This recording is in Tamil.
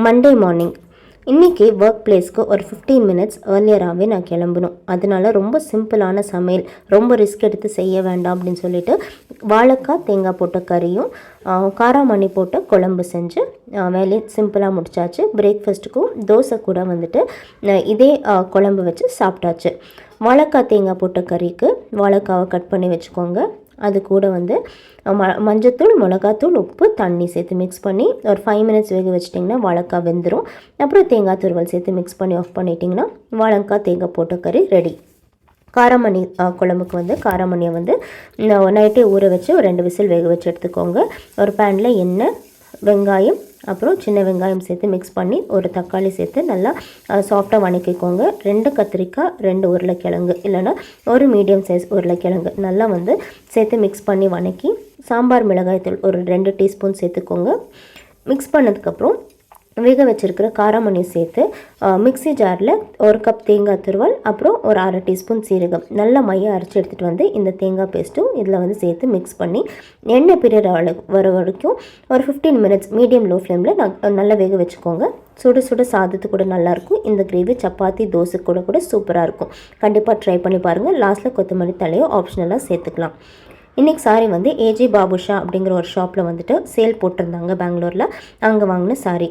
மண்டே மார்னிங் இன்றைக்கி ஒர்க் பிளேஸ்க்கு ஒரு 15 மினிட்ஸ் ஏர்லியராகவே நான் கிளம்பணும். அதனால ரொம்ப சிம்பிளான சமையல், ரொம்ப ரிஸ்க் எடுத்து செய்ய வேண்டாம் அப்படின்னு சொல்லிட்டு வாழைக்காய் தேங்காய் போட்ட கறியும் காராமணி போட்ட குழம்பு செஞ்சு வேலையை சிம்பிளாக முடிச்சாச்சு. பிரேக்ஃபாஸ்ட்டுக்கும் தோசை கூட வந்துட்டு இதே குழம்பு வச்சு சாப்பிட்டாச்சு. வாழைக்காய் தேங்காய் போட்ட கறிக்கு வாழைக்காவை கட் பண்ணி வச்சுக்கோங்க. அது கூட வந்து மஞ்சத்தூள், மிளகாத்தூள், உப்பு, தண்ணி சேர்த்து மிக்ஸ் பண்ணி ஒரு 5 மினிட்ஸ் வேக வச்சிட்டிங்கன்னா வாழைக்காய் வெந்துடும். அப்புறம் தேங்காய் துருவல் சேர்த்து மிக்ஸ் பண்ணி ஆஃப் பண்ணிட்டிங்கன்னா வாழைக்காய் தேங்காய் போட்ட கறி ரெடி. காராமணி குழம்புக்கு வந்து காராமணியை வந்து நைட்டே ஊற வச்சு ஒரு 2 விசில் வேக வச்சு எடுத்துக்கோங்க. ஒரு பேனில் எண்ணெய், வெங்காயம், அப்புறம் சின்ன வெங்காயம் சேர்த்து மிக்ஸ் பண்ணி ஒரு தக்காளி சேர்த்து நல்லா சாஃப்டாக வணக்கிக்கோங்க. 2 கத்திரிக்காய், 2 உருளைக்கிழங்கு இல்லைனா ஒரு மீடியம் சைஸ் உருளைக்கிழங்கு நல்லா வந்து சேர்த்து மிக்ஸ் பண்ணி வணக்கி சாம்பார் மிளகாய்த்தூள் ஒரு 2 டீஸ்பூன் சேர்த்துக்கோங்க. மிக்ஸ் பண்ணதுக்கப்புறம் வேக வச்சுருக்கிற காராமணி சேர்த்து மிக்ஸி ஜாரில் 1 கப் தேங்காய் துருவல், அப்புறம் ஒரு 1/2 டீஸ்பூன் சீரகம் நல்லா மையாக அரைச்சி எடுத்துகிட்டு வந்து இந்த தேங்காய் பேஸ்ட்டும் இதில் வந்து சேர்த்து மிக்ஸ் பண்ணி எண்ணெய் பிரிகிற வர வரைக்கும் ஒரு 15 மினிட்ஸ் மீடியம் லோ ஃப்ளேமில் நல்லா வேக வச்சுக்கோங்க. சுட சுட சாதத்து கூட நல்லாயிருக்கும். இந்த கிரேவி சப்பாத்தி, தோசை கூட சூப்பராக இருக்கும். கண்டிப்பாக ட்ரை பண்ணி பாருங்கள். லாஸ்ட்டில் கொத்தமல்லி தலையோ ஆப்ஷனலாக சேர்த்துக்கலாம். இன்றைக்கி சாரி வந்து ஏஜி பாபுஷா அப்படிங்கிற ஒரு ஷாப்பில் வந்துட்டு சேல் போட்டிருந்தாங்க பெங்களூரில். அங்கே வாங்கின சாரி.